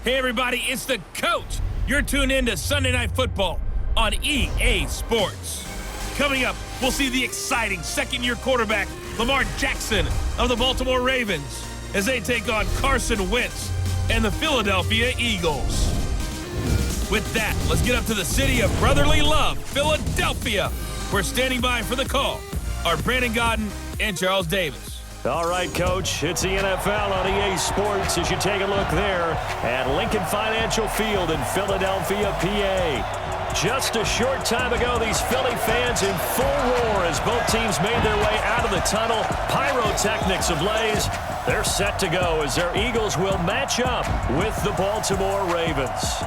Hey everybody, it's the coach. You're tuned in to Sunday Night Football on EA Sports. Coming up, we'll see the exciting second-year quarterback Lamar Jackson of the Baltimore Ravens as they take on Carson Wentz and the Philadelphia Eagles. With that, let's get up to the city of brotherly love, Philadelphia. We're standing by for the call are Brandon Godden and Charles Davis. All right, Coach, it's the NFL on EA Sports as you take a look there at Lincoln Financial Field in Philadelphia, PA. Just a short time ago, these Philly fans in full roar as both teams made their way out of the tunnel. Pyrotechnics ablaze. They're set to go as their Eagles will match up with the Baltimore Ravens.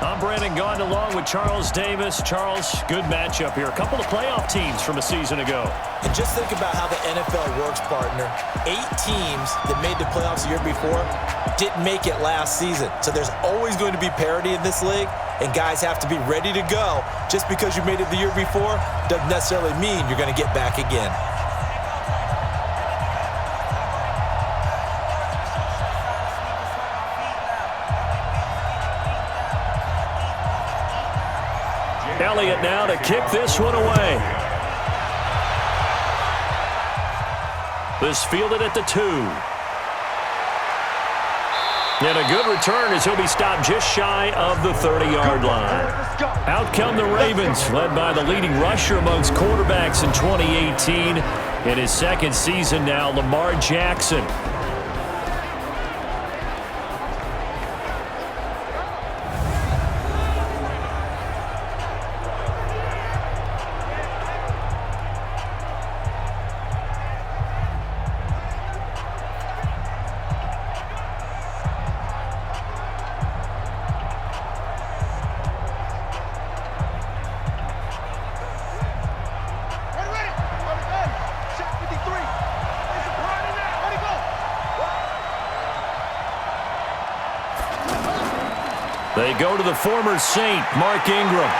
I'm Brandon Gaudin along with Charles Davis. Charles, good matchup here. A couple of playoff teams from a season ago. And just think about how the NFL works, partner. 8 teams that made the playoffs the year before didn't make it last season. So there's always going to be parity in this league, and guys have to be ready to go. Just because you made it the year before doesn't necessarily mean you're going to get back again. Elliott now to kick this one away. This fielded at the 2. And a good return as he'll be stopped just shy of the 30-yard line. Out come the Ravens, led by the leading rusher amongst quarterbacks in 2018. In his second season now, Lamar Jackson. They go to the former Saint, Mark Ingram.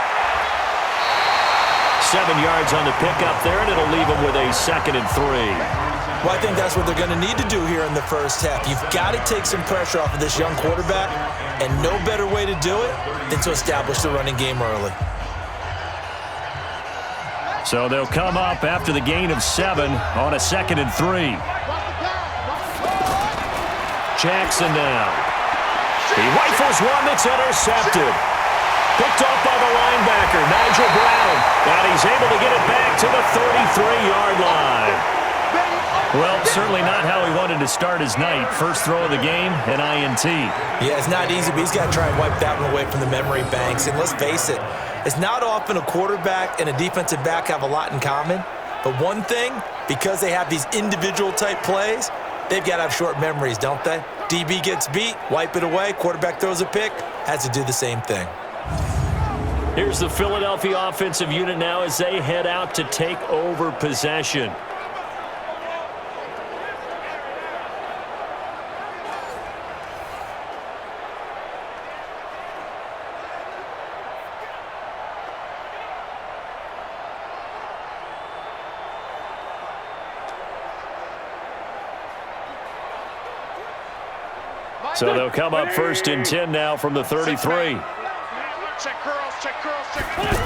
7 yards on the pickup there, and it'll leave him with a 2nd and 3. Well, I think that's what they're going to need to do here in the first half. You've got to take some pressure off of this young quarterback, and no better way to do it than to establish the running game early. So they'll come up after the gain of 7 on a 2nd and 3. Jackson now. He rifles one that's intercepted. Picked off by the linebacker, Nigel Brown. And he's able to get it back to the 33-yard line. Well, certainly not how he wanted to start his night. First throw of the game, an INT. Yeah, it's not easy, but he's got to try and wipe that one away from the memory banks. And let's face it, it's not often a quarterback and a defensive back have a lot in common. But one thing, because they have these individual-type plays, they've got to have short memories, don't they? DB gets beat, wipe it away, quarterback throws a pick, has to do the same thing. Here's the Philadelphia offensive unit now as they head out to take over possession. So they'll come up 1st and 10 now from the 33. Check curls, check curls, check curls.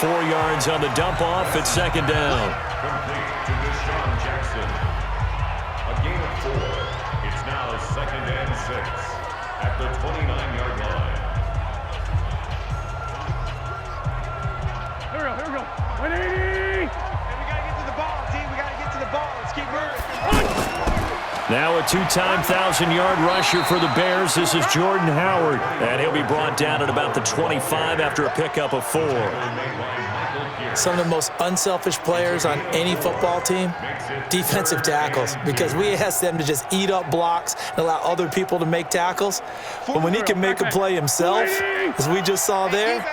4 yards on the dump off at 2nd down. Complete to Deshaun Jackson. A gain of 4. It's now 2nd and 6 at the 29-yard line. Here we go. 180. And we got to get to the ball, team. We got to get to the ball. Let's keep moving. Now a 2-time 1,000-yard rusher for the Bears. This is Jordan Howard. And he'll be brought down at about the 25 after a pickup of 4. Some of the most unselfish players on any football team, defensive tackles, because we ask them to just eat up blocks and allow other people to make tackles. But when he can make a play himself, as we just saw there,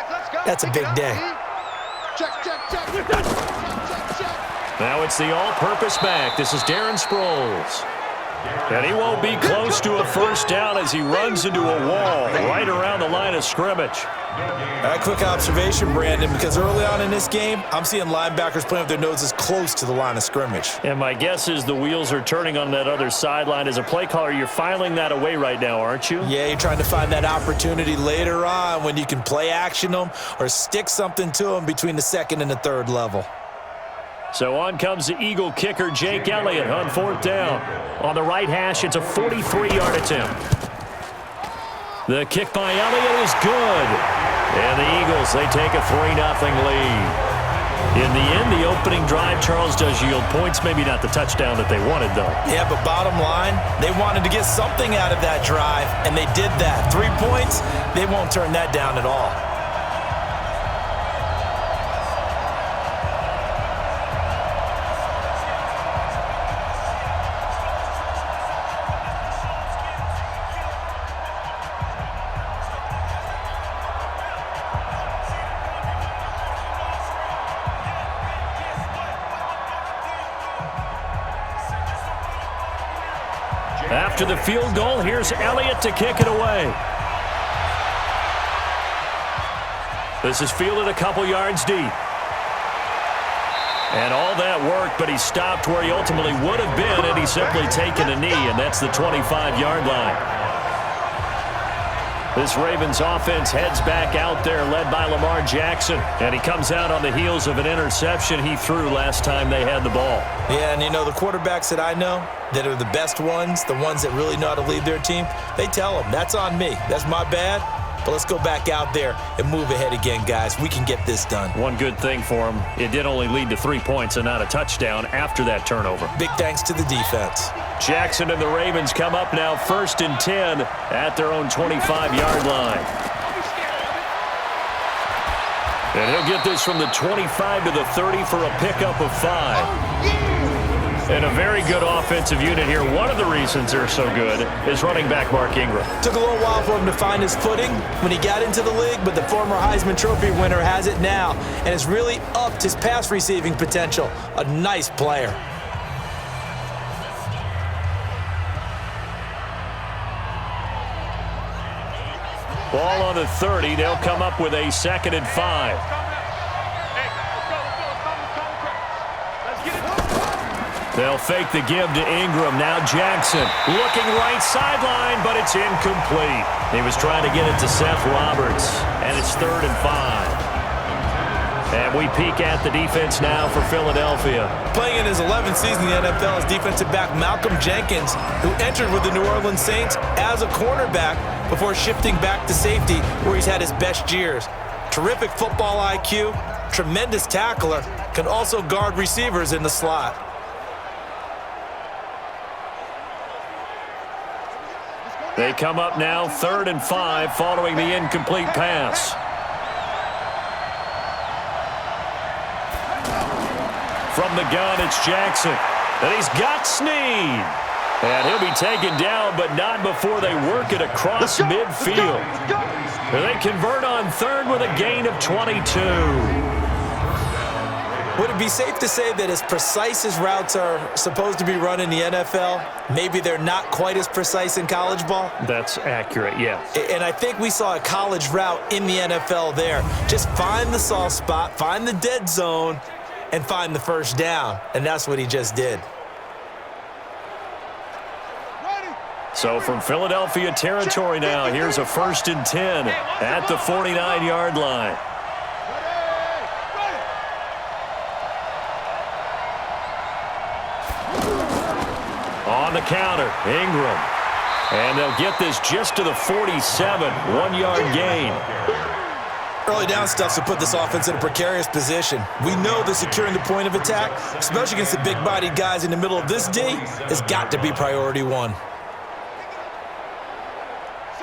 that's a big day. Now it's the all-purpose back. This is Darren Sproles. And he won't be close to a first down as he runs into a wall right around the line of scrimmage. A quick observation, Brandon, because early on in this game, I'm seeing linebackers playing with their noses close to the line of scrimmage. And my guess is the wheels are turning on that other sideline. As a play caller, you're filing that away right now, aren't you? Yeah, you're trying to find that opportunity later on when you can play action them or stick something to them between the second and the third level. So on comes the Eagle kicker, Jake Elliott, on fourth down. On the right hash, it's a 43-yard attempt. The kick by Elliott is good. And the Eagles, they take a 3-0 lead. In the end, the opening drive, Charles, does yield points. Maybe not the touchdown that they wanted, though. Yeah, but bottom line, they wanted to get something out of that drive, and they did that. 3 points, they won't turn that down at all. After the field goal, here's Elliott to kick it away. This is fielded a couple yards deep. And all that worked, but he stopped where he ultimately would have been, and he's simply taken a knee, and that's the 25-yard line. This Ravens offense heads back out there, led by Lamar Jackson. And he comes out on the heels of an interception he threw last time they had the ball. Yeah, and you know, the quarterbacks that I know that are the best ones, the ones that really know how to lead their team, they tell them, that's on me. That's my bad. But let's go back out there and move ahead again, guys. We can get this done. One good thing for him, it did only lead to 3 points and not a touchdown after that turnover. Big thanks to the defense. Jackson and the Ravens come up now 1st and 10 at their own 25-yard line. And he'll get this from the 25 to the 30 for a pickup of 5. And a very good offensive unit here. One of the reasons they're so good is running back Mark Ingram. Took a little while for him to find his footing when he got into the league, but the former Heisman Trophy winner has it now and has really upped his pass receiving potential. A nice player. Ball on the 30. They'll come up with a 2nd and 5. They'll fake the give to Ingram. Now Jackson looking right sideline, but it's incomplete. He was trying to get it to Seth Roberts, and it's 3rd and 5. And we peek at the defense now for Philadelphia. Playing in his 11th season in the NFL is defensive back Malcolm Jenkins, who entered with the New Orleans Saints as a cornerback before shifting back to safety, where he's had his best years. Terrific football IQ, tremendous tackler, can also guard receivers in the slot. They come up now 3rd and 5 following the incomplete pass. From the gun, it's Jackson. And he's got Snead. And he'll be taken down, but not before they work it across midfield. And they convert on 3rd with a gain of 22. Would it be safe to say that as precise as routes are supposed to be run in the NFL, maybe they're not quite as precise in college ball? That's accurate, yes. And I think we saw a college route in the NFL there. Just find the soft spot, find the dead zone, and find the first down. And that's what he just did. So from Philadelphia territory now, here's a 1st and 10 at the 49-yard line. On the counter, Ingram. And they'll get this just to the 47, 1-yard gain. Early down stuff to put this offense in a precarious position. We know that securing the point of attack, especially against the big-bodied guys in the middle of this D, has got to be priority 1.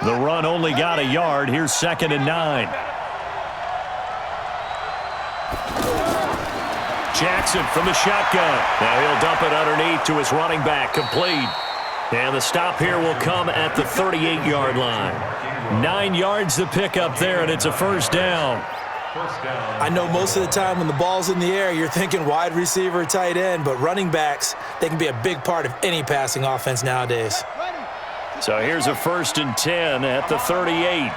The run only got a yard. Here's 2nd and 9. Jackson from the shotgun. Now he'll dump it underneath to his running back. Complete. And the stop here will come at the 38-yard line. 9 yards to pick up there, and it's a first down. First down. I know most of the time when the ball's in the air, you're thinking wide receiver, tight end, but running backs, they can be a big part of any passing offense nowadays. So here's a 1st and 10 at the 38.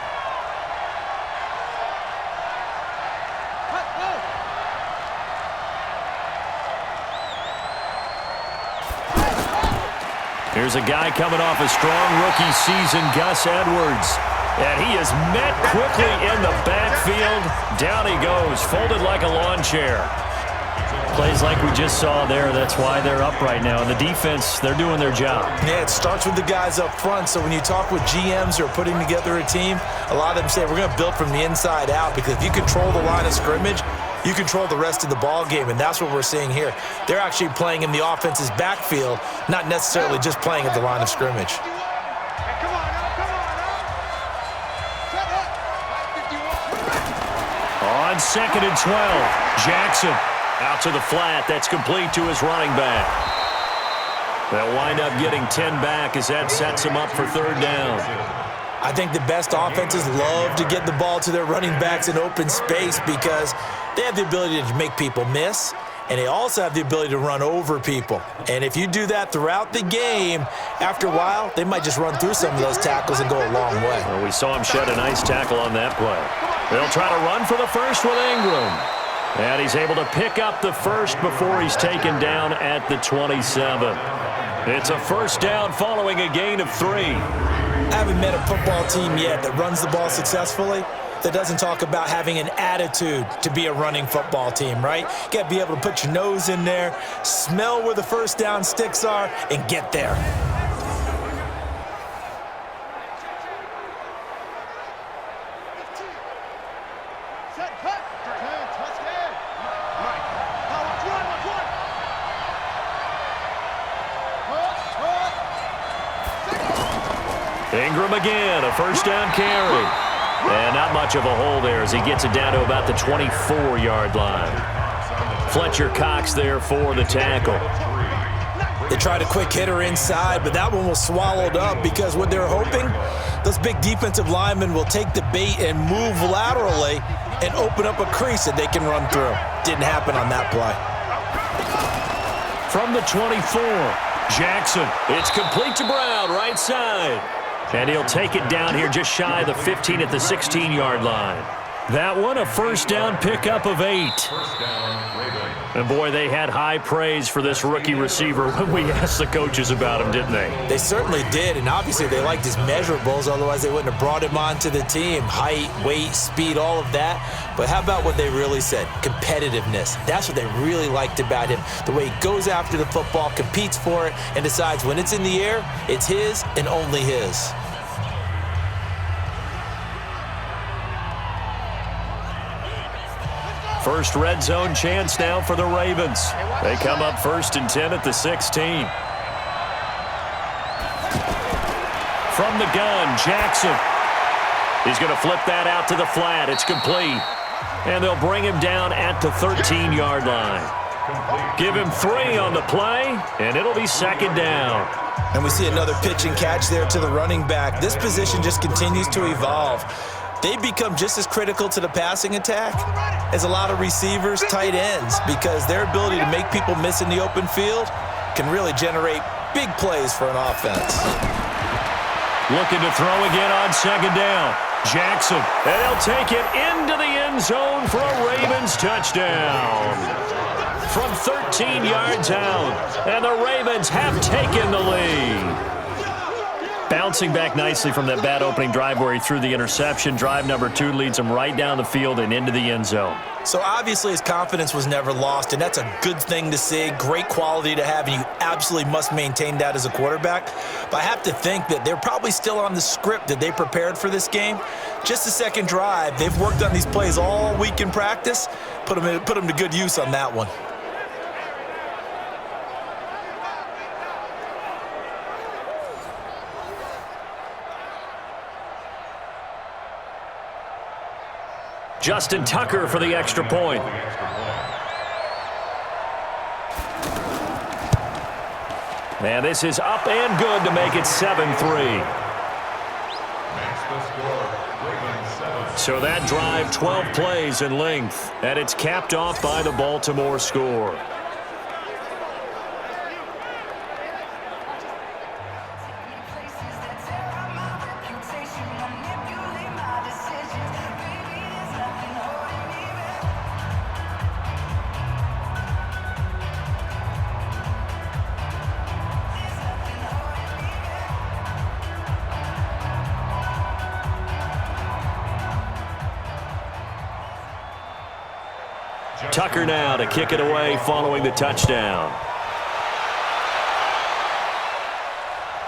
Here's a guy coming off a strong rookie season, Gus Edwards. And he is met quickly in the backfield. Down he goes, folded like a lawn chair. Plays like we just saw there. That's why they're up right now. And the defense, they're doing their job. Yeah, it starts with the guys up front. So when you talk with GMs who are putting together a team, a lot of them say we're going to build from the inside out, because if you control the line of scrimmage, you control the rest of the ball game, and that's what we're seeing here. They're actually playing in the offense's backfield, not necessarily just playing at the line of scrimmage. On 2nd and 12, Jackson out to the flat. That's complete to his running back. They'll wind up getting 10 back as that sets him up for 3rd down. I think the best offenses love to get the ball to their running backs in open space because they have the ability to make people miss, and they also have the ability to run over people. And if you do that throughout the game, after a while, they might just run through some of those tackles and go a long way. Well, we saw him shed a nice tackle on that play. They'll try to run for the first with Ingram. And he's able to pick up the first before he's taken down at the 27. It's a 1st down following a gain of 3. I haven't met a football team yet that runs the ball successfully that doesn't talk about having an attitude to be a running football team, right? You got to be able to put your nose in there, smell where the 1st down sticks are, and get there. Ingram again, a 1st down carry. And not much of a hole there as he gets it down to about the 24-yard line. Fletcher Cox there for the tackle. They tried a quick hitter inside, but that one was swallowed up because what they're hoping, those big defensive linemen will take the bait and move laterally and open up a crease that they can run through. Didn't happen on that play. From the 24, Jackson. It's complete to Brown, right side. And he'll take it down here just shy of the 15 at the 16-yard line. That one, a 1st down pickup of 8. And boy, they had high praise for this rookie receiver when we asked the coaches about him, didn't they? They certainly did, and obviously they liked his measurables, otherwise they wouldn't have brought him onto the team. Height, weight, speed, all of that. But how about what they really said? Competitiveness. That's what they really liked about him. The way he goes after the football, competes for it, and decides when it's in the air, it's his and only his. First red zone chance now for the Ravens. They come up 1st and 10 at the 16. From the gun, Jackson. He's going to flip that out to the flat. It's complete. And they'll bring him down at the 13-yard line. Give him 3 on the play, and it'll be 2nd down. And we see another pitch and catch there to the running back. This position just continues to evolve. They become just as critical to the passing attack as a lot of receivers, tight ends, because their ability to make people miss in the open field can really generate big plays for an offense. Looking to throw again on 2nd down. Jackson, and he'll take it into the end zone for a Ravens touchdown. From 13 yards out, and the Ravens have taken the lead. Bouncing back nicely from that bad opening drive where he threw the interception. Drive number 2 leads him right down the field and into the end zone. So obviously his confidence was never lost, and that's a good thing to see. Great quality to have, and you absolutely must maintain that as a quarterback. But I have to think that they're probably still on the script that they prepared for this game. Just the second drive, they've worked on these plays all week in practice. Put them to good use on that one. Justin Tucker for the extra point. And this is up and good to make it 7-3. So that drive, 12 plays in length, and it's capped off by the Baltimore score. Tucker now to kick it away following the touchdown.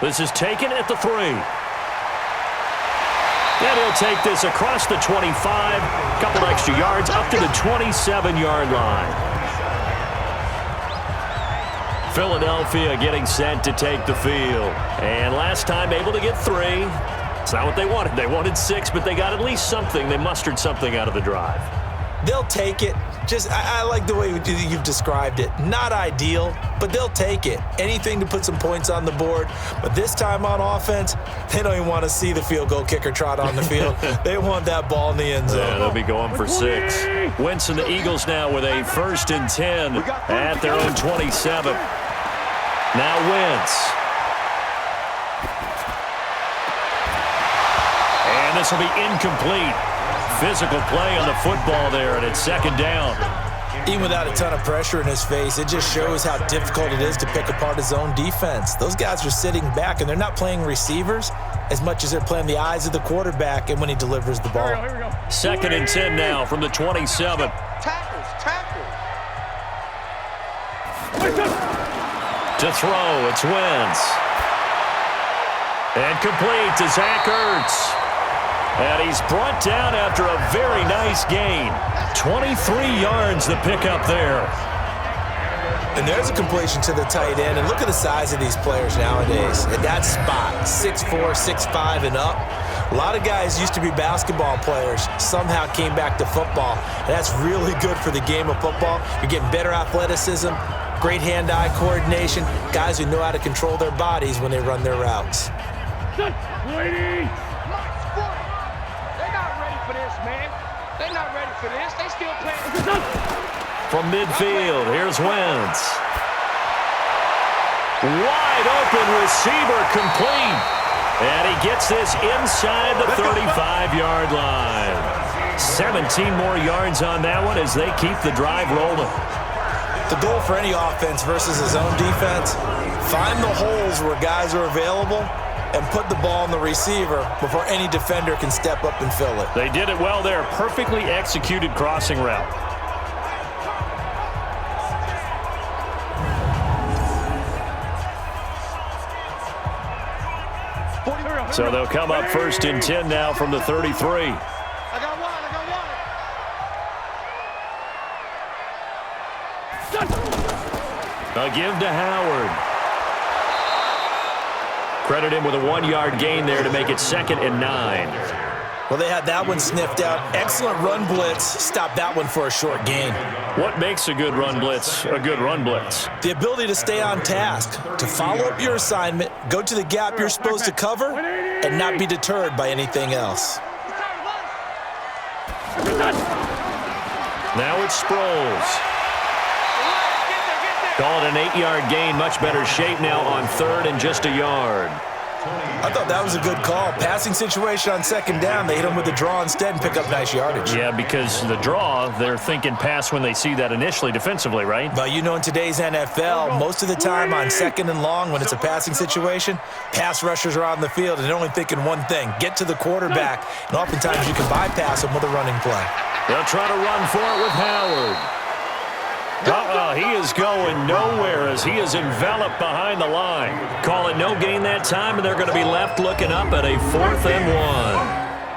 This is taken at the 3. And he'll take this across the 25, couple extra yards up to the 27-yard line. Philadelphia getting set to take the field. And last time able to get 3. It's not what they wanted. They wanted 6, but they got at least something. They mustered something out of the drive. They'll take it. I like the way you've described it. Not ideal, but they'll take it. Anything to put some points on the board. But this time on offense, they don't even want to see the field goal kicker trot on the field. They want that ball in the end zone. Yeah, they'll be going for 6. Wentz and the Eagles now with a 1st and 10 at their own 27. Now Wentz. And this will be incomplete. Physical play on the football there, and it's 2nd down. Even without a ton of pressure in his face, it just shows how difficult it is to pick apart his own defense. Those guys are sitting back, and they're not playing receivers as much as they're playing the eyes of the quarterback and when he delivers the ball. Here we go. 2nd and 10 now from the 27. Tackles. To throw, it's Wentz. And complete to Zach Ertz. And he's brought down after a very nice gain. 23 yards the pickup there. And there's a completion to the tight end. And look at the size of these players nowadays. At that spot, 6'4", 6'5", and up. A lot of guys used to be basketball players, somehow came back to football. And that's really good for the game of football. You're getting better athleticism, great hand-eye coordination, guys who know how to control their bodies when they run their routes. They're not ready for this. They still playing. From midfield, here's Wentz. Wide open receiver complete. And he gets this inside the 35-yard line. 17 more yards on that one as they keep the drive rolling. The goal for any offense versus his own defense, find the holes where guys are available and put the ball on the receiver before any defender can step up and fill it. They did it well there. Perfectly executed crossing route. So they'll come up 1st and 10 now from the 33. I got one. A give to Howard. Credit him with a 1-yard gain there to make it 2nd and 9. Well, they had that one sniffed out. Excellent run blitz. Stopped that one for a short gain. What makes a good run blitz a good run blitz? The ability to stay on task, to follow up your assignment, go to the gap you're supposed to cover, and not be deterred by anything else. Now it's Sproles. Call it an 8-yard gain. Much better shape now on 3rd and just a yard. I thought that was a good call. Passing situation on 2nd down. They hit him with the draw instead and pick up nice yardage. Yeah, because the draw, they're thinking pass when they see that initially defensively, right? But you know, in today's NFL, most of the time on 2nd and long when it's a passing situation, pass rushers are on the field and they're only thinking one thing, get to the quarterback. And oftentimes you can bypass them with a running play. They'll try to run for it with Howard. He is going nowhere as he is enveloped behind the line. Call it no gain that time, and they're going to be left looking up at a 4th and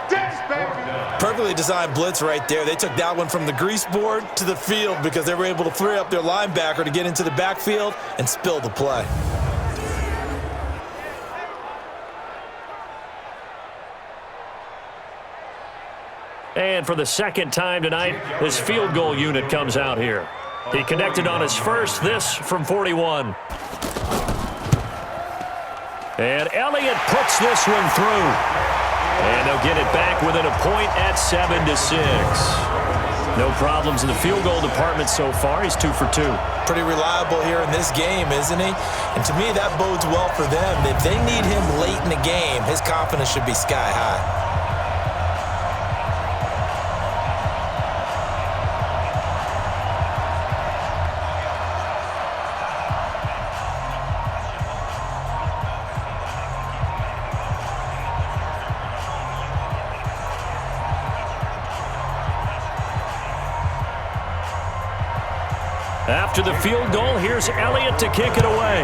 1. Perfectly designed blitz right there. They took that one from the grease board to the field because they were able to free up their linebacker to get into the backfield and spill the play. And for the 2nd time tonight, his field goal unit comes out here. He connected on his first, this from 41. And Elliott puts this one through. And they'll get it back within a point at 7-6. No problems in the field goal department so far. He's 2 for 2. Pretty reliable here in this game, isn't he? And to me, that bodes well for them. If they need him late in the game, his confidence should be sky high. After the field goal, here's Elliott to kick it away.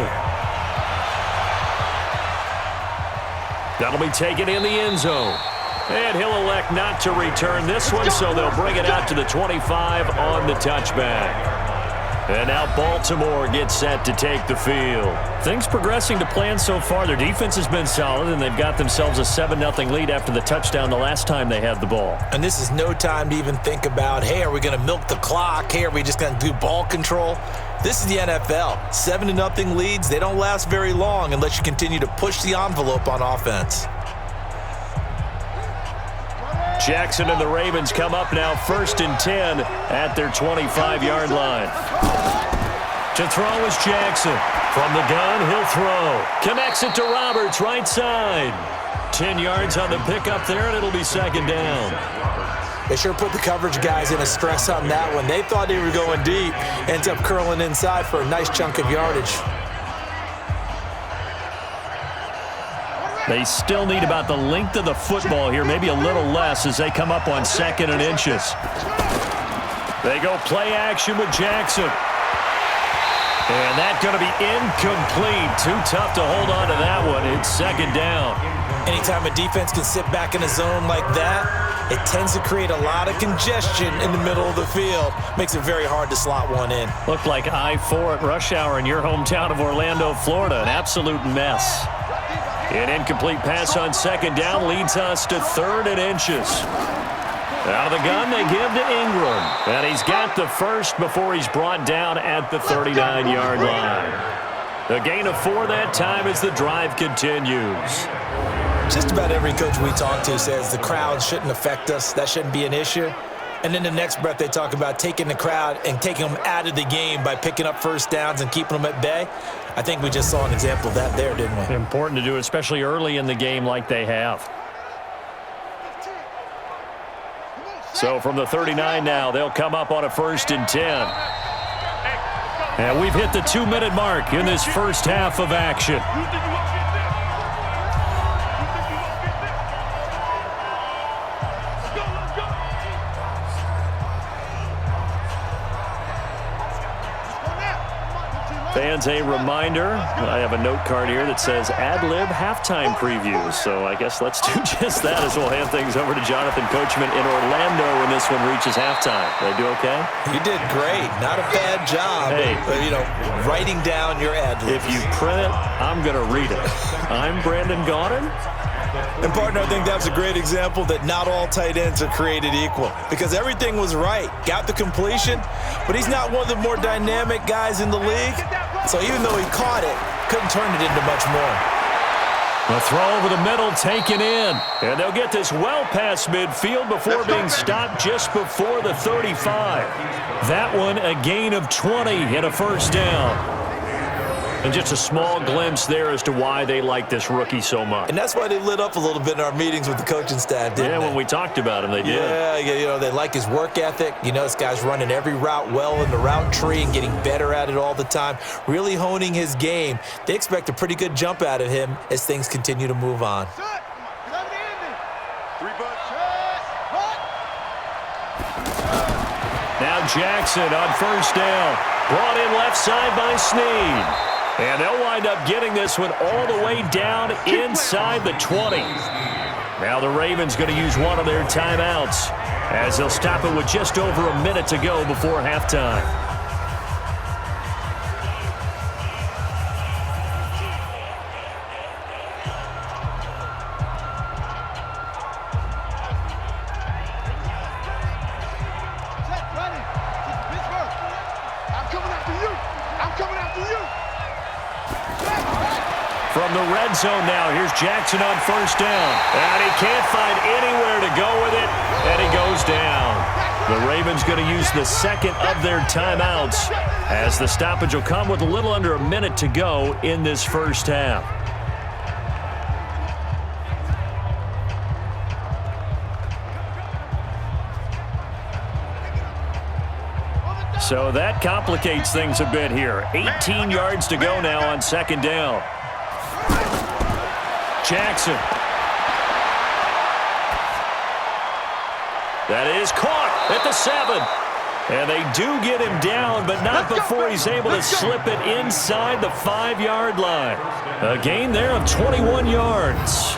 That'll be taken in the end zone. And he'll elect not to return this one, so they'll bring it out to the 25 on the touchback. And now Baltimore gets set to take the field. Things progressing to plan so far. Their defense has been solid, and they've got themselves a 7-0 lead after the touchdown the last time they had the ball. And this is no time to even think about, hey, are we going to milk the clock? Hey, are we just going to do ball control? This is the NFL. 7-0 leads, they don't last very long unless you continue to push the envelope on offense. Jackson and the Ravens come up now 1st and 10 at their 25-yard line. To throw is Jackson. From the gun, he'll throw. Connects it to Roberts, right side. 10 yards on the pickup there, and it'll be 2nd down. They sure put the coverage guys in a stress on that one. They thought they were going deep. Ends up curling inside for a nice chunk of yardage. They still need about the length of the football here, maybe a little less as they come up on 2nd and inches. They go play action with Jackson. And that's going to be incomplete. Too tough to hold on to that one. It's 2nd down. Anytime a defense can sit back in a zone like that, it tends to create a lot of congestion in the middle of the field. Makes it very hard to slot one in. Looked like I-4 at rush hour in your hometown of Orlando, Florida. An absolute mess. An incomplete pass on 2nd down leads us to 3rd and inches. Out of the gun, they give to Ingram. And he's got the first before he's brought down at the 39-yard line. A gain of 4 that time as the drive continues. Just about every coach we talk to says the crowd shouldn't affect us. That shouldn't be an issue. And in the next breath, they talk about taking the crowd and taking them out of the game by picking up first downs and keeping them at bay. I think we just saw an example of that there, didn't we? Important to do, especially early in the game like they have. So from the 39 now, they'll come up on a 1st and 10. And we've hit the 2-minute mark in this first half of action. Fans, a reminder, I have a note card here that says ad-lib halftime previews. So I guess let's do just that as we'll hand things over to Jonathan Coachman in Orlando when this one reaches halftime. They do okay? You did great. Not a bad job. Hey. But, writing down your ad-libs. If you print it, I'm going to read it. I'm Brandon Gaudin. And, partner, I think that's a great example that not all tight ends are created equal because everything was right. Got the completion, but he's not one of the more dynamic guys in the league. So even though he caught it, couldn't turn it into much more. A throw over the middle taken in. And they'll get this well past midfield before being stopped just before the 35. That one a gain of 20 and a 1st down. And just a small glimpse there as to why they like this rookie so much. And that's why they lit up a little bit in our meetings with the coaching staff, didn't they? Yeah, when we talked about him, they did. Yeah, they like his work ethic. This guy's running every route well in the route tree and getting better at it all the time, really honing his game. They expect a pretty good jump out of him as things continue to move on. Now Jackson on 1st down. Brought in left side by Snead. And they'll wind up getting this one all the way down inside the 20. Now the Ravens going to use one of their timeouts as they'll stop it with just over a minute to go before halftime. from the red zone now. Here's Jackson on first down. And he can't find anywhere to go with it, and he goes down. The Ravens going to use the second of their timeouts as the stoppage will come with a little under a minute to go in this first half. So that complicates things a bit here. 18 yards to go now on second down. Jackson. That is caught at the 7. And they do get him down, but not before he's able to slip it inside the 5-yard line. A gain there of 21 yards.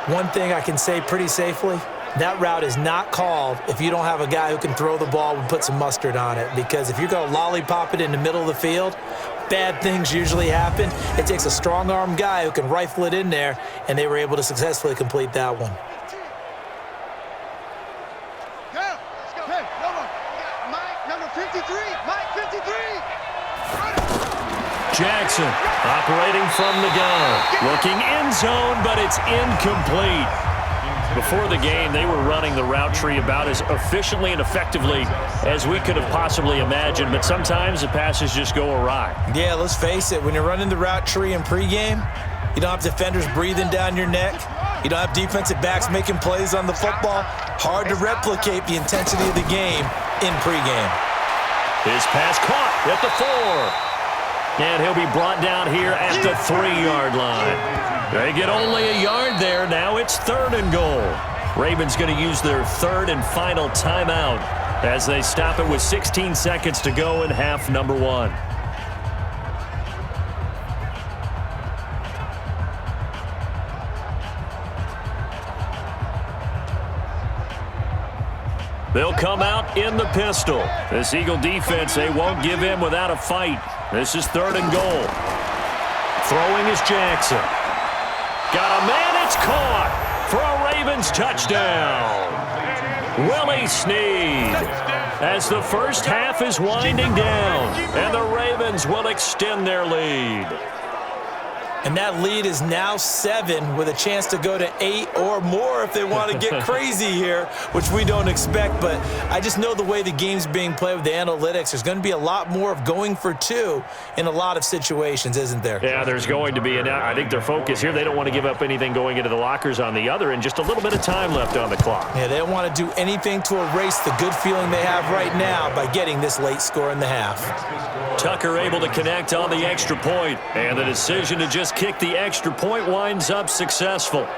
One thing I can say pretty safely, that route is not called if you don't have a guy who can throw the ball and put some mustard on it. Because if you're going to lollipop it in the middle of the field, bad things usually happen. It takes a strong-arm guy who can rifle it in there, and they were able to successfully complete that one. Jackson operating from the gun. Looking end zone, but it's incomplete. Before the game, they were running the route tree about as efficiently and effectively as we could have possibly imagined, but sometimes the passes just go awry. Yeah, let's face it. When you're running the route tree in pregame, you don't have defenders breathing down your neck. You don't have defensive backs making plays on the football. Hard to replicate the intensity of the game in pregame. His pass caught at the 4. And he'll be brought down here at the 3-yard line. They get only a yard there. Now it's 3rd and goal. Ravens going to use their third and final timeout as they stop it with 16 seconds to go in half number 1. They'll come out in the pistol. This Eagle defense, they won't give in without a fight. This is 3rd and goal. Throwing is Jackson. Got a man, it's caught for a Ravens touchdown. Willie Snead as the first half is winding down, and the Ravens will extend their lead. And that lead is now 7 with a chance to go to 8 or more if they want to get crazy here, which we don't expect. But I just know the way the game's being played with the analytics, there's going to be a lot more of going for 2 in a lot of situations, isn't there? Yeah, there's going to be. And I think their focus here, they don't want to give up anything going into the lockers on the other, and just a little bit of time left on the clock. Yeah, they don't want to do anything to erase the good feeling they have right now by getting this late score in the half. Tucker able to connect on the extra point, and the decision to just kick the extra point winds up successful.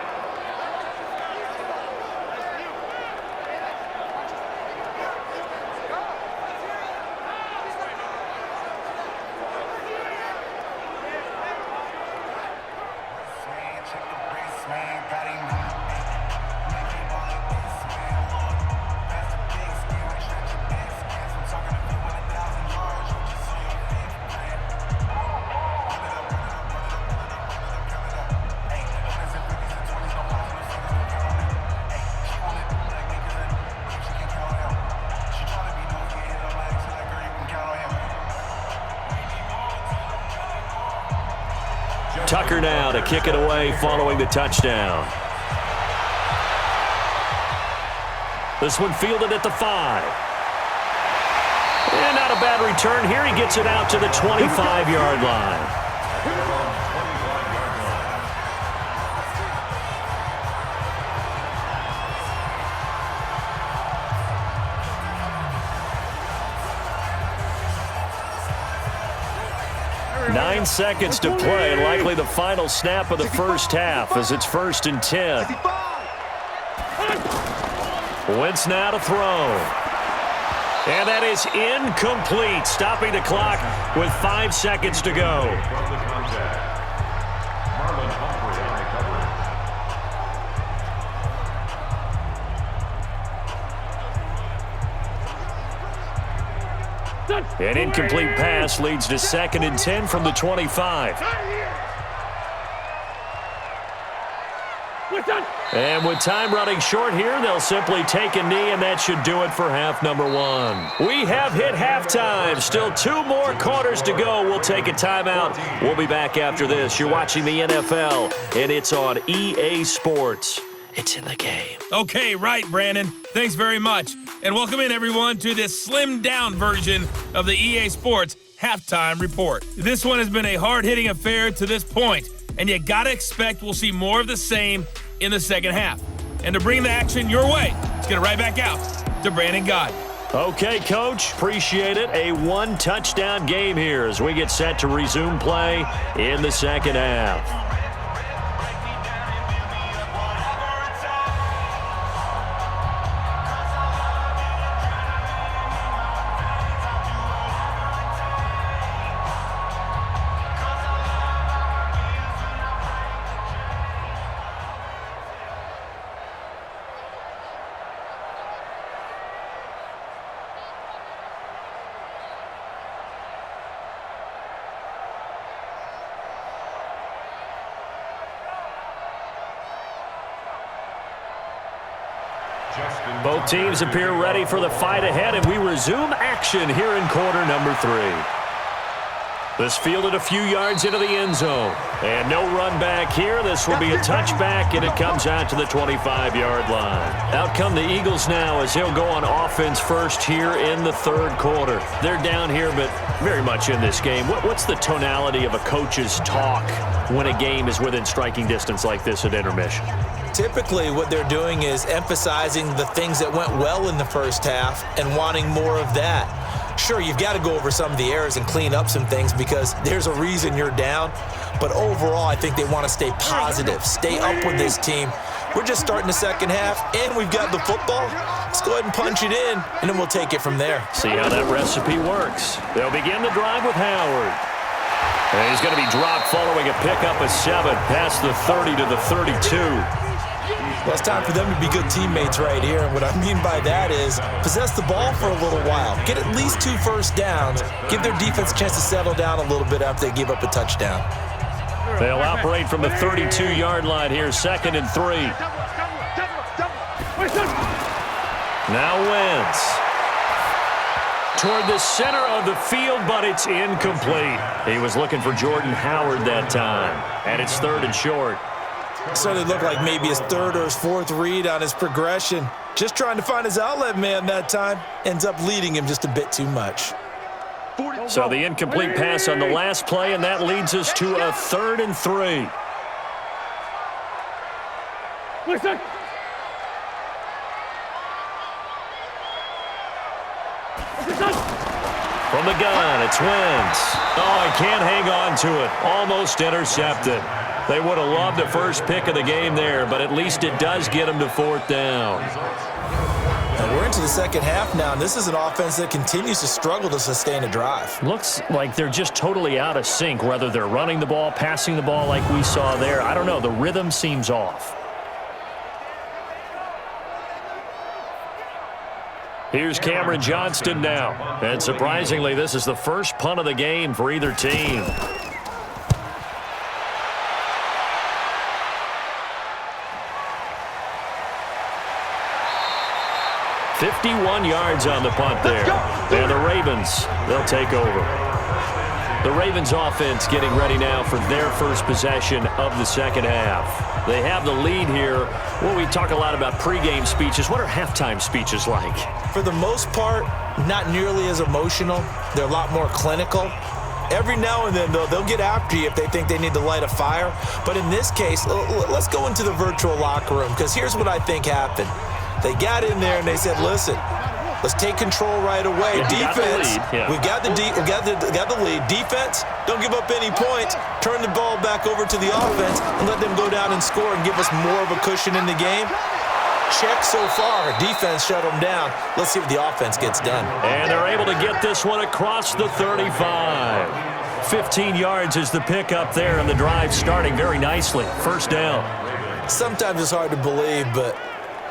Tucker now to kick it away following the touchdown. This one fielded at the 5. And not a bad return here. He gets it out to the 25-yard line. 9 seconds to play, and likely the final snap of the first half as it's 1st and 10. Wentz now to throw. And that is incomplete, stopping the clock with 5 seconds to go. 'An incomplete pass leads to 2nd and 10 from the 25. And with time running short here, they'll simply take a knee, and that should do it for half number one. We have hit halftime. Still 2 more quarters to go. We'll take a timeout. We'll be back after this. You're watching the NFL, and it's on EA Sports. It's in the game. Okay, right, Brandon. Thanks very much. And welcome in, everyone, to this slimmed-down version of the EA Sports Halftime Report. This one has been a hard-hitting affair to this point, and you gotta expect we'll see more of the same in the second half. And to bring the action your way, let's get it right back out to Brandon Gaudin. Okay, Coach. Appreciate it. A 1-touchdown game here as we get set to resume play in the second half. Both teams appear ready for the fight ahead, and we resume action here in quarter number 3. This fielded a few yards into the end zone. And no run back here. This will be a touchback, and it comes out to the 25-yard line. Out come the Eagles now as they'll go on offense first here in the third quarter. They're down here, but very much in this game. What's the tonality of a coach's talk when a game is within striking distance like this at intermission? Typically, what they're doing is emphasizing the things that went well in the first half and wanting more of that. Sure, you've got to go over some of the errors and clean up some things because there's a reason you're down. But overall, I think they want to stay positive, stay up with this team. We're just starting the second half, and we've got the football. Let's go ahead and punch it in, and then we'll take it from there. See how that recipe works. They'll begin the drive with Howard. And he's going to be dropped following a pickup of 7 past the 30 to the 32. Well, it's time for them to be good teammates right here. And what I mean by that is possess the ball for a little while. Get at least 2 first downs. Give their defense a chance to settle down a little bit after they give up a touchdown. They'll operate from the 32-yard line here, 2nd and 3. Now Wentz. Toward the center of the field, but it's incomplete. He was looking for Jordan Howard that time. And it's 3rd and short. So it looked like maybe his 3rd or his 4th read on his progression. Just trying to find his outlet man that time. Ends up leading him just a bit too much. So the incomplete pass on the last play, and that leads us to a 3rd and 3. Listen. From the gun, it's Wentz. Oh, he can't hang on to it. Almost intercepted. They would have loved the first pick of the game there, but at least it does get them to 4th down. And we're into the second half now, and this is an offense that continues to struggle to sustain a drive. Looks like they're just totally out of sync, whether they're running the ball, passing the ball like we saw there. I don't know. The rhythm seems off. Here's Cameron Johnston now. And surprisingly, this is the first punt of the game for either team. 51 yards on the punt there. And the Ravens, they'll take over. The Ravens offense getting ready now for their first possession of the second half. They have the lead here. Well, we talk a lot about pregame speeches. What are halftime speeches like? For the most part, not nearly as emotional. They're a lot more clinical. Every now and then, though, they'll get after you if they think they need to light a fire. But in this case, let's go into the virtual locker room, because here's what I think happened. They got in there and they said, listen, let's take control right away. Defense, we've got the lead. Defense, don't give up any points. Turn the ball back over to the offense and let them go down and score and give us more of a cushion in the game. Check so far. Defense shut them down. Let's see what the offense gets done. And they're able to get this one across the 35. 15 yards is the pickup there, and the drive starting very nicely. First down. Sometimes it's hard to believe, but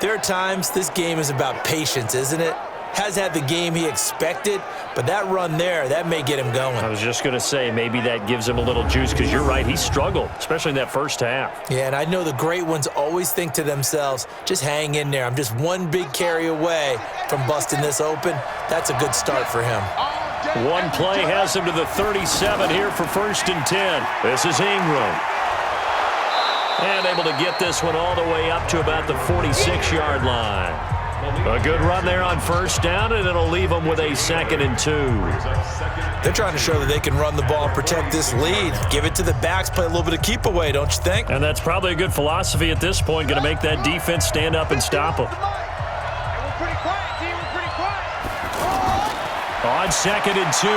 there are times this game is about patience, isn't it? has had the game he expected, but that run there, that may get him going. I was just going to say, maybe that gives him a little juice, because you're right, he struggled, especially in that first half. Yeah, and I know the great ones always think to themselves, just hang in there. I'm just one big carry away from busting this open. That's a good start for him. One play has him to the 37 here for 1st and 10. This is Ingram. And able to get this one all the way up to about the 46-yard line. A good run there on 1st down, and it'll leave them with a 2nd and 2. They're trying to show that they can run the ball and protect this lead. Give it to the backs, play a little bit of keep away, don't you think? And that's probably a good philosophy at this point, going to make that defense stand up and stop them. On 2nd and 2,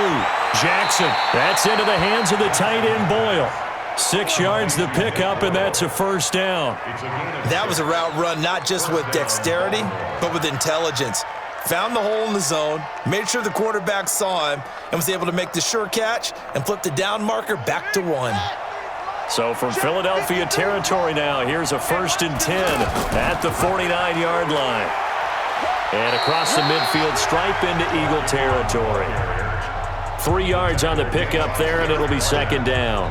Jackson. That's into the hands of the tight end, Boyle. 6 yards the pickup, and that's a 1st down. That was a route run not just with dexterity, but with intelligence. Found the hole in the zone, made sure the quarterback saw him, and was able to make the sure catch and flip the down marker back to 1. So from Philadelphia territory now, here's a 1st and 10 at the 49-yard line. And across the midfield stripe into Eagle territory. 3 yards on the pickup there, and it'll be 2nd down.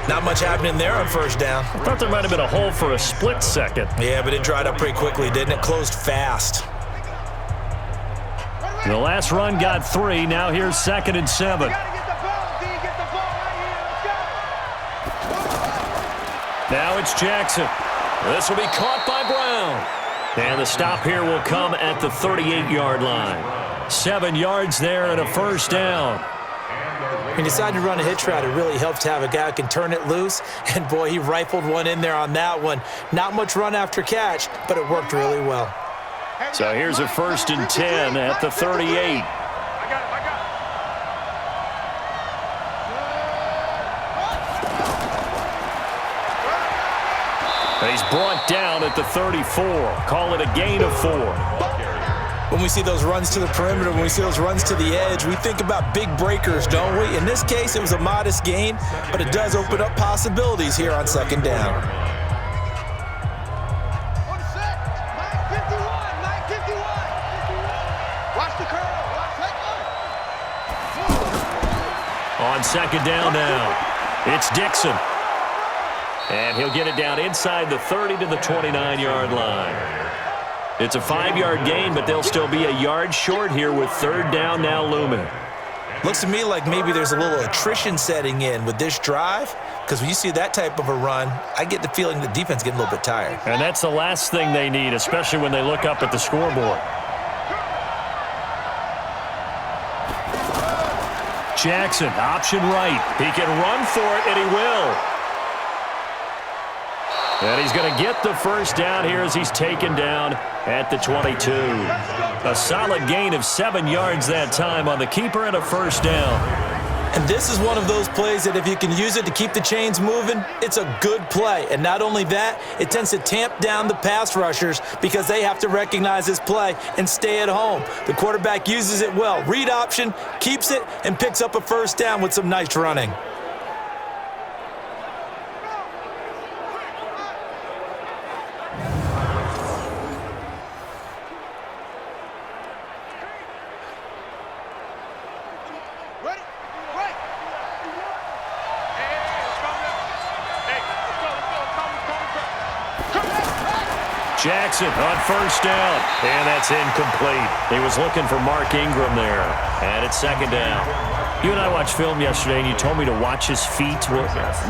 Not much happening there on 1st down. I thought there might have been a hole for a split second. Yeah, but it dried up pretty quickly, didn't it? Closed fast. The last run got 3. Now here's 2nd and 7. Now it's Jackson. This will be caught by Brown. And the stop here will come at the 38-yard line. 7 yards there and a 1st down. He decided to run a hitch route. It really helps to have a guy who can turn it loose. And, boy, he rifled one in there on that one. Not much run after catch, but it worked really well. So here's a 1st and 10 at the 38. He's brought down at the 34. Call it a gain of 4. When we see those runs to the perimeter, when we see those runs to the edge, we think about big breakers, don't we? In this case, it was a modest gain, but it does open up possibilities here on 2nd down. On 2nd down now, it's Dixon. And he'll get it down inside the 30 to the 29-yard line. It's a 5-yard gain, but they'll still be a yard short here with 3rd down now looming. Looks to me like maybe there's a little attrition setting in with this drive, because when you see that type of a run, I get the feeling the defense is getting a little bit tired. And that's the last thing they need, especially when they look up at the scoreboard. Jackson, option right. He can run for it, and he will. And he's going to get the 1st down here as he's taken down at the 22. A solid gain of 7 yards that time on the keeper and a 1st down. And this is one of those plays that if you can use it to keep the chains moving, it's a good play. And not only that, it tends to tamp down the pass rushers because they have to recognize this play and stay at home. The quarterback uses it well. Read option, keeps it, and picks up a 1st down with some nice running. Jackson on 1st down, and that's incomplete. He was looking for Mark Ingram there, and it's 2nd down. You and I watched film yesterday, and you told me to watch his feet. For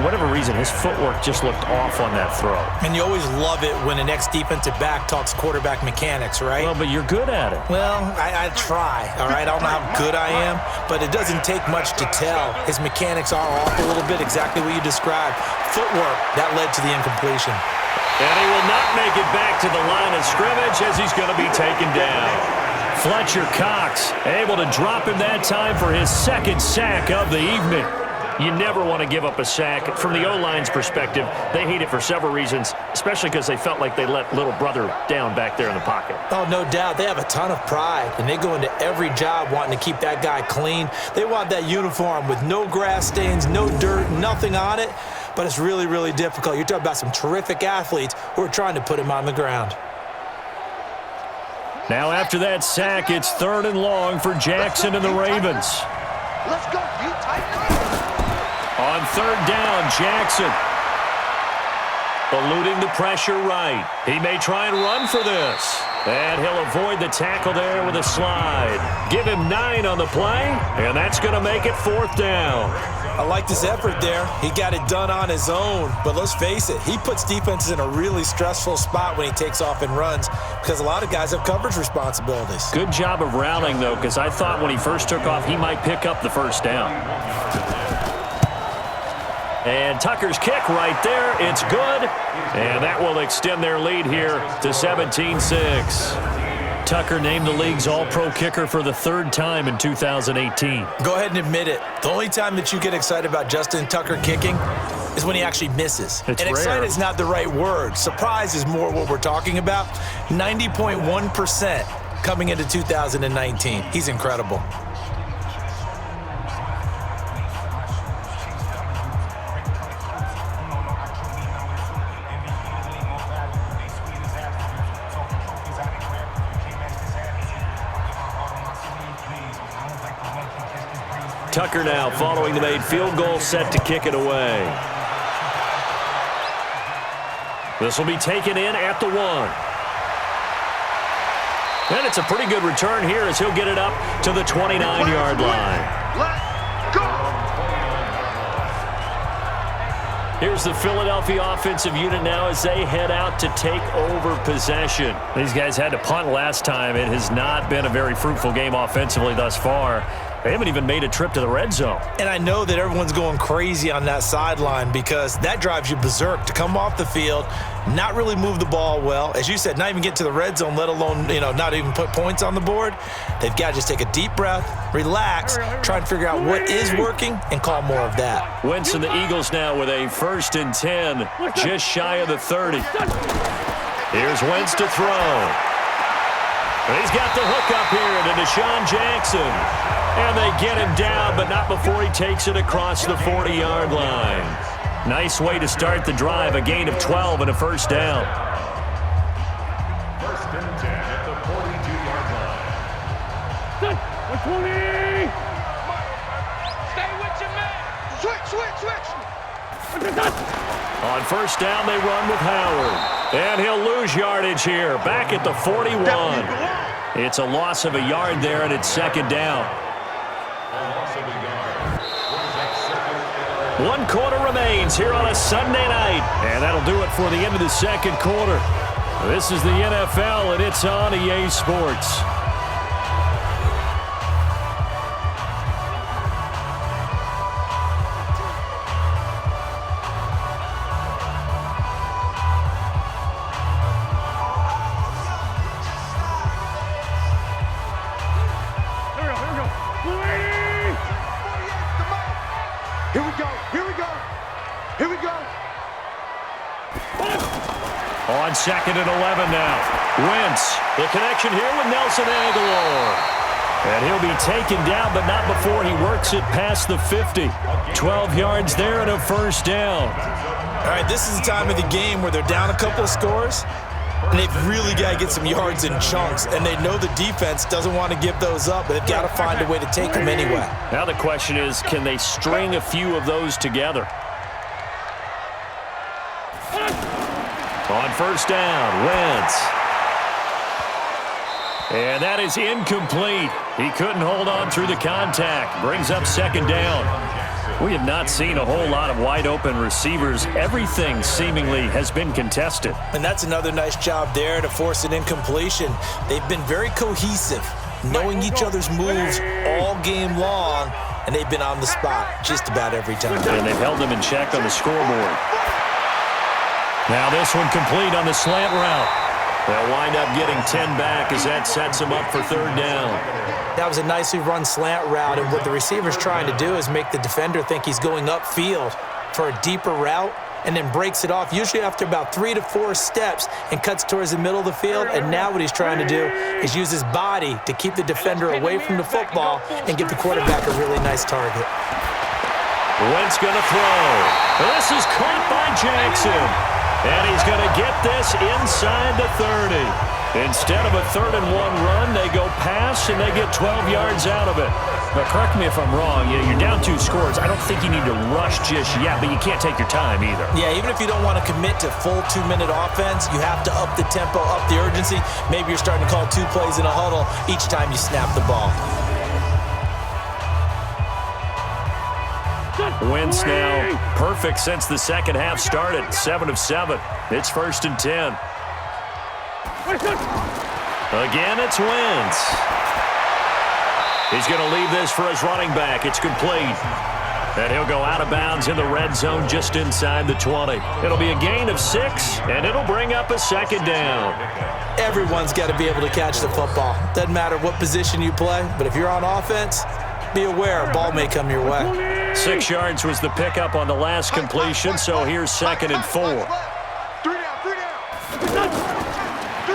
whatever reason, his footwork just looked off on that throw. And you always love it when an ex-defensive back talks quarterback mechanics, right? Well, but you're good at it. Well, I try, all right? I don't know how good I am, but it doesn't take much to tell. His mechanics are off a little bit, exactly what you described. Footwork, that led to the incompletion. And he will not make it back to the line of scrimmage as he's going to be taken down. Fletcher Cox able to drop him that time for his 2nd sack of the evening. You never want to give up a sack. From the O-line's perspective, they hate it for several reasons, especially because they felt like they let little brother down back there in the pocket. Oh, no doubt. They have a ton of pride, and they go into every job wanting to keep that guy clean. They want that uniform with no grass stains, no dirt, nothing on it. But it's really, really difficult. You're talking about some terrific athletes who are trying to put him on the ground. Now after that sack, it's 3rd and long for Jackson and the Ravens. Let's go. You tighten up. On 3rd down, Jackson. Eluding the pressure right. He may try and run for this. And he'll avoid the tackle there with a slide. Give him 9 on the play, and that's going to make it 4th down. I like his effort there. He got it done on his own. But let's face it, he puts defenses in a really stressful spot when he takes off and runs because a lot of guys have coverage responsibilities. Good job of routing, though, because I thought when he first took off, he might pick up the 1st down. And Tucker's kick right there. It's good. And that will extend their lead here to 17-6. Tucker named the league's all-pro kicker for the 3rd time in 2018. Go ahead and admit it. The only time that you get excited about Justin Tucker kicking is when he actually misses. It's and rare. excited is not the right word. Surprise is more what we're talking about. 90.1% coming into 2019. He's incredible. Tucker now following the made field goal, set to kick it away. This will be taken in at the 1. And it's a pretty good return here as he'll get it up to the 29-yard line. Let's go. Here's the Philadelphia offensive unit now as they head out to take over possession. These guys had to punt last time. It has not been a very fruitful game offensively thus far. They haven't even made a trip to the red zone. And I know that everyone's going crazy on that sideline because that drives you berserk to come off the field, not really move the ball well. As you said, not even get to the red zone, let alone, not even put points on the board. They've got to just take a deep breath, relax, try and figure out what is working, and call more of that. Wentz and the Eagles now with a 1st and 10, just shy of the 30. Here's Wentz to throw. And he's got the hook up here to Deshaun Jackson. And they get him down, but not before he takes it across the 40-yard line. Nice way to start the drive, a gain of 12 and a 1st down. 1st and 10 at the 42-yard line. 120. Stay with your man. Switch. On 1st down, they run with Howard. And he'll lose yardage here, back at the 41. It's a loss of a yard there, and it's 2nd down. 1 quarter remains here on a Sunday night. And that'll do it for the end of the 2nd quarter. This is the NFL, and it's on EA Sports. Here we go. On 2nd and 11 now. Wentz, the connection here with Nelson Aguilar. And he'll be taken down, but not before he works it past the 50. 12 yards there and a 1st down. All right, this is the time of the game where they're down a couple of scores, and they've really got to get some yards in chunks, and they know the defense doesn't want to give those up, but they've got to find a way to take them anyway. Now the question is, can they string a few of those together? On 1st down, Wentz. And that is incomplete. He couldn't hold on through the contact. Brings up 2nd down. We have not seen a whole lot of wide-open receivers. Everything seemingly has been contested. And that's another nice job there to force an incompletion. They've been very cohesive, knowing each other's moves all game long, and they've been on the spot just about every time. And they've held them in check on the scoreboard. Now this one complete on the slant route. They'll wind up getting 10 back as that sets them up for 3rd down. That was a nicely run slant route, and what the receiver's trying to do is make the defender think he's going upfield for a deeper route and then breaks it off, usually after about 3 to 4 steps, and cuts towards the middle of the field. And now what he's trying to do is use his body to keep the defender away from the football and give the quarterback a really nice target. Wentz going to throw. This is caught by Jackson. And he's going to get this inside the 30. Instead of a 3rd-and-1 run, they go pass, and they get 12 yards out of it. But correct me if I'm wrong. You're down 2 scores. I don't think you need to rush just yet, but you can't take your time either. Yeah, even if you don't want to commit to full 2-minute offense, you have to up the tempo, up the urgency. Maybe you're starting to call 2 plays in a huddle each time you snap the ball. Wentz now perfect since the second half started. 7 of 7. It's 1st and 10. Again, it's Wentz. He's going to leave this for his running back. It's complete. And he'll go out of bounds in the red zone just inside the 20. It'll be a gain of 6, and it'll bring up a 2nd down. Everyone's got to be able to catch the football. Doesn't matter what position you play, but if you're on offense, be aware a ball may come your way. 6 yards was the pickup on the last completion, so here's 2nd and 4. 3 down.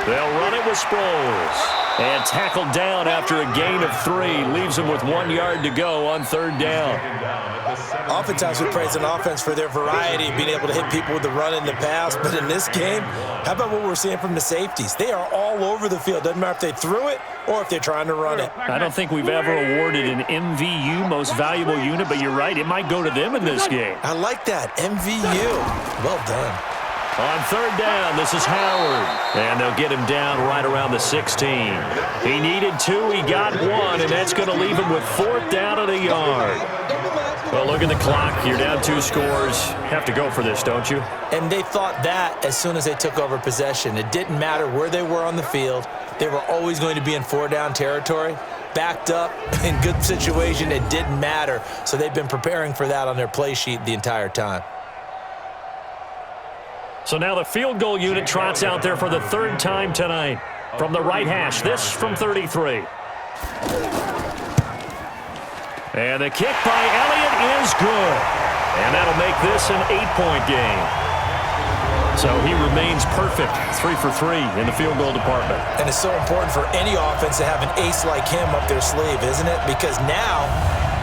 They'll run it with Sproles. And tackled down after a gain of 3. Leaves them with 1 yard to go on 3rd down. Oftentimes we praise an offense for their variety, being able to hit people with the run and the pass. But in this game, how about what we're seeing from the safeties? They are all over the field. Doesn't matter if they threw it or if they're trying to run it. I don't think we've ever awarded an MVU, most valuable unit, but you're right. It might go to them in this game. I like that. MVU. Well done. On 3rd down, this is Howard. And they'll get him down right around the 16. He needed 2, he got 1, and that's going to leave him with 4th down at a yard. Well, look at the clock. You're down 2 scores. Have to go for this, don't you? And they thought that as soon as they took over possession. It didn't matter where they were on the field. They were always going to be in 4-down territory. Backed up, in good situation, it didn't matter. So they've been preparing for that on their play sheet the entire time. So now the field goal unit trots out there for the 3rd time tonight. From the right hash, this from 33. And the kick by Elliott is good. And that'll make this an 8-point game. So he remains perfect, 3 for 3 in the field goal department. And it's so important for any offense to have an ace like him up their sleeve, isn't it? Because now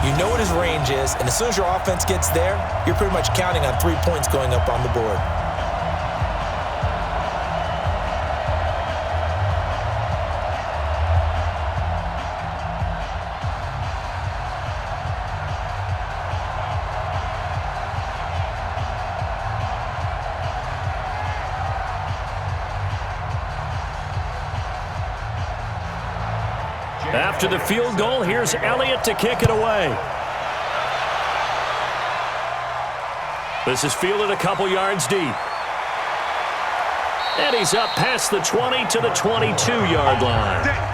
you know what his range is, and as soon as your offense gets there, you're pretty much counting on 3 points going up on the board. After the field goal, here's Elliott to kick it away. This is fielded a couple yards deep. And he's up past the 20 to the 22-yard line.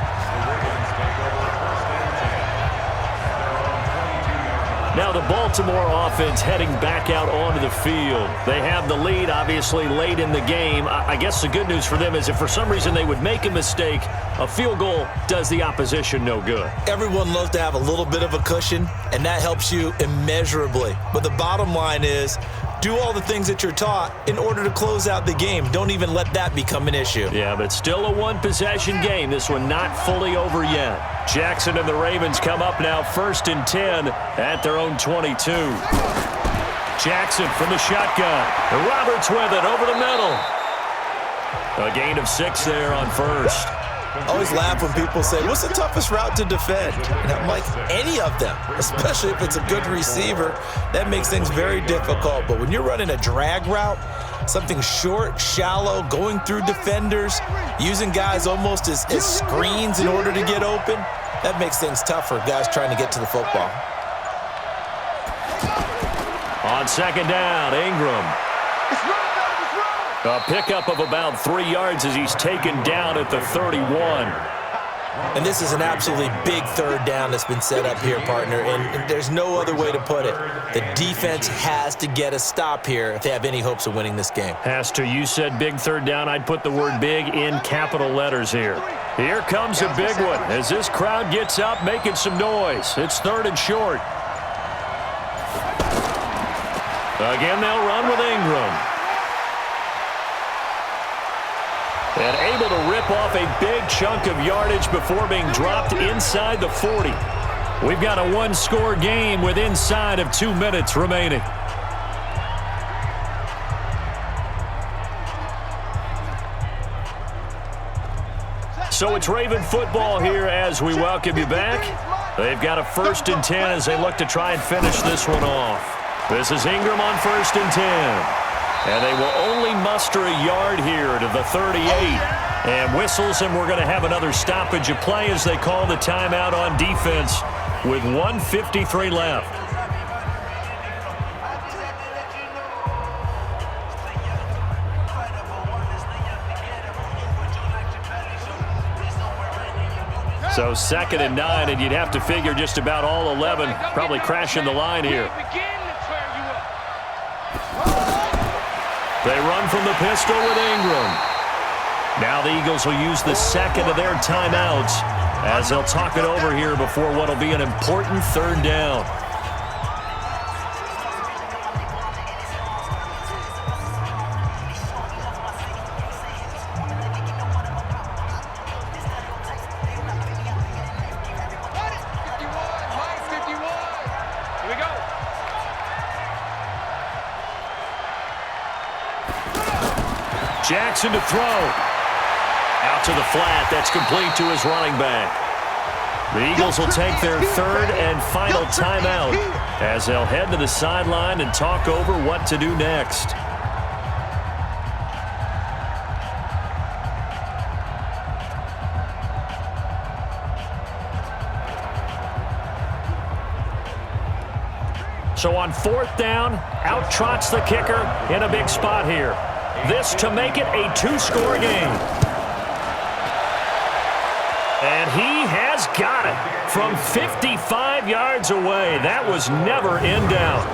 Now the Baltimore offense heading back out onto the field. They have the lead, obviously, late in the game. I guess the good news for them is if for some reason they would make a mistake, a field goal does the opposition no good. Everyone loves to have a little bit of a cushion, and that helps you immeasurably. But the bottom line is, do all the things that you're taught in order to close out the game. Don't even let that become an issue. Yeah, but still a one-possession game. This one not fully over yet. Jackson and the Ravens come up now 1st and 10 at their own 22. Jackson from the shotgun. And Roberts with it over the middle. A gain of 6 there on 1st. I always laugh when people say, what's the toughest route to defend? And I'm like, any of them, especially if it's a good receiver. That makes things very difficult. But when you're running a drag route, something short, shallow, going through defenders, using guys almost as screens in order to get open, that makes things tough for guys trying to get to the football. On 2nd down, Ingram. A pickup of about 3 yards as he's taken down at the 31. And this is an absolutely big 3rd down that's been set up here, partner, and there's no other way to put it. The defense has to get a stop here if they have any hopes of winning this game. Has to. You said big 3rd down. I'd put the word big in capital letters here. Here comes a big one as this crowd gets up making some noise. It's 3rd and short. Again, they'll run with Ingram. And able to rip off a big chunk of yardage before being dropped inside the 40. We've got a 1-score game with inside of 2 minutes remaining. So it's Raven football here as we welcome you back. They've got a 1st and 10 as they look to try and finish this one off. This is Ingram on 1st and 10. And they will only muster a yard here to the 38. And whistles, and we're going to have another stoppage of play as they call the timeout on defense with 1:53 left. So 2nd and 9, and you'd have to figure just about all 11 probably crashing the line here. They run from the pistol with Ingram. Now the Eagles will use the 2nd of their timeouts as they'll talk it over here before what will be an important 3rd down. Jackson to throw. Out to the flat. That's complete to his running back. The Eagles will take their 3rd and final timeout as they'll head to the sideline and talk over what to do next. So on 4th down, out trots the kicker in a big spot here. This to make it a 2-score game. And he has got it from 55 yards away. That was never in doubt.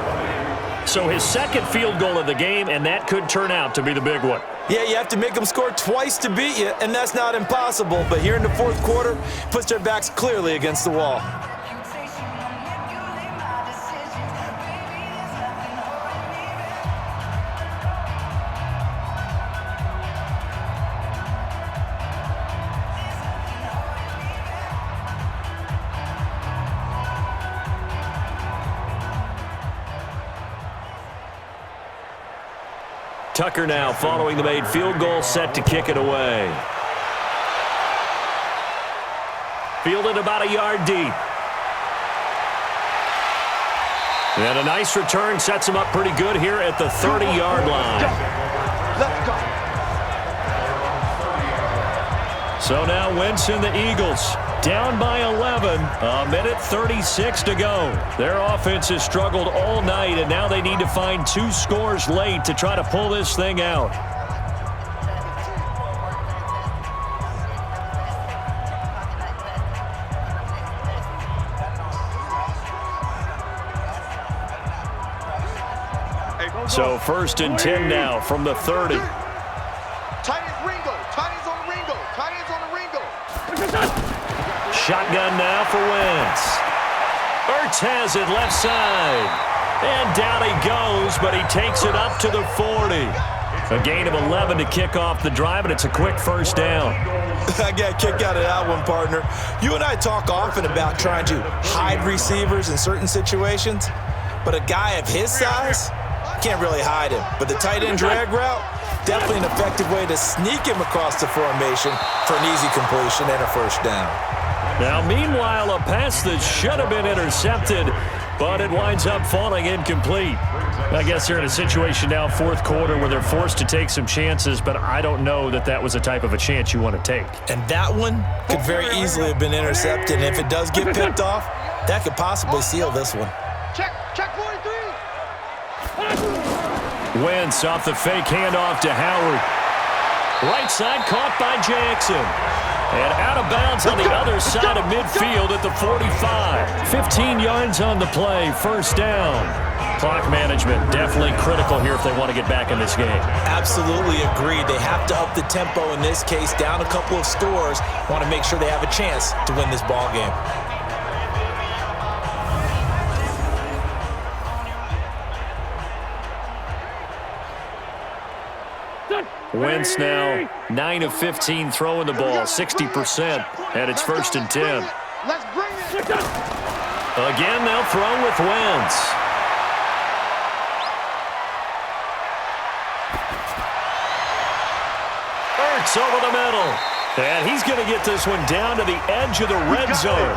So his 2nd field goal of the game, and that could turn out to be the big one. Yeah, you have to make them score twice to beat you, and that's not impossible. But here in the 4th quarter, puts their backs clearly against the wall. Tucker now following the made field goal, set to kick it away. Fielded about a yard deep. And a nice return sets him up pretty good here at the 30-yard line. Let's go. So now Wentz and the Eagles down by 11, a minute 36 to go. Their offense has struggled all night, and now they need to find 2 scores late to try to pull this thing out. So 1st and 10 now from the 30. Tight ends Ringo. Tight ends on the Ringo. Tight ends on the Ringo. Shotgun now for Wentz. Ertz has it left side. And down he goes, but he takes it up to the 40. A gain of 11 to kick off the drive, and it's a quick 1st down. I got a kick out of that one, partner. You and I talk often about trying to hide receivers in certain situations, but a guy of his size can't really hide him. But the tight end drag route, definitely an effective way to sneak him across the formation for an easy completion and a 1st down. Now, meanwhile, a pass that should have been intercepted, but it winds up falling incomplete. I guess they're in a situation now, 4th quarter, where they're forced to take some chances, but I don't know that that was the type of a chance you want to take. And that one could very easily have been intercepted. And if it does get picked off, that could possibly seal this one. Check 43. Wentz off the fake handoff to Howard. Right side caught by Jackson. And out of bounds on the other side of midfield at the 45. 15 yards on the play, 1st down. Clock management definitely critical here if they want to get back in this game. Absolutely agreed. They have to up the tempo in this case, down a couple of scores. Want to make sure they have a chance to win this ball game. Wentz now 9 of 15 throwing the ball, 60%, and it's 1st and 10. Let's bring it. Again, they'll throw with Wentz. Ertz over the middle. And he's going to get this one down to the edge of the red zone.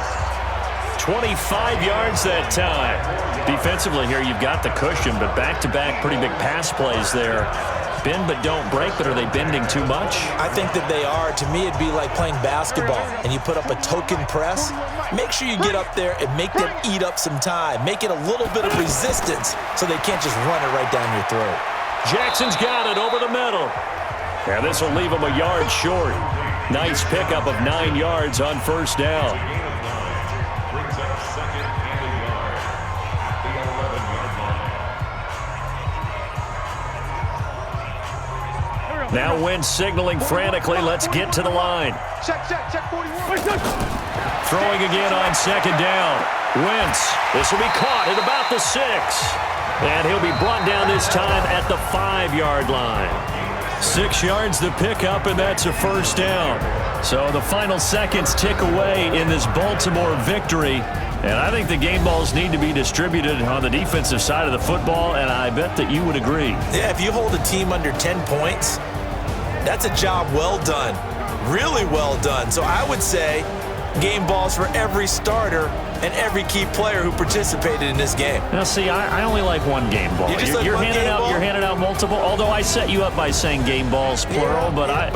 25 yards that time. Defensively here, you've got the cushion, but back-to-back pretty big pass plays there. Bend but don't break, but are they bending too much? I think that they are. To me, it'd be like playing basketball, and you put up a token press. Make sure you get up there and make them eat up some time. Make it a little bit of resistance so they can't just run it right down your throat. Jackson's got it over the middle. And this will leave him a yard short. Nice pickup of 9 yards on first down. Brings up second and a yard at the 11-yard line. Now Wentz signaling frantically. Let's get to the line. Check 41. Throwing again on second down. Wentz. This will be caught at about the 6. And he'll be brought down this time at the 5-yard line. 6 yards the pickup, and that's a first down. So the final seconds tick away in this Baltimore victory. And I think the game balls need to be distributed on the defensive side of the football, and I bet that you would agree. Yeah, if you hold a team under 10 points, that's a job well done. Really well done. So I would say game balls for every starter and every key player who participated in this game. Now, see, I only like one game ball. You're handing out multiple, although I set you up by saying game balls, plural, but I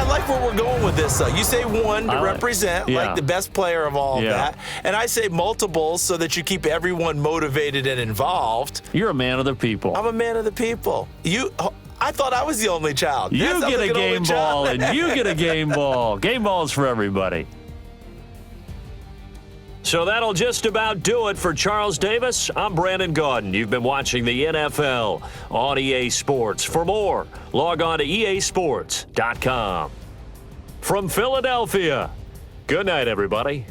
like where we're going with this, though. You say one to represent, like the best player of all of that, and I say multiples so that you keep everyone motivated and involved. You're a man of the people. I'm a man of the people. I thought I was the only child. You get a game ball, and you get a game ball. Game balls for everybody. So that'll just about do it for Charles Davis. I'm Brandon Gaudin. You've been watching the NFL on EA Sports. For more, log on to easports.com. From Philadelphia, good night, everybody.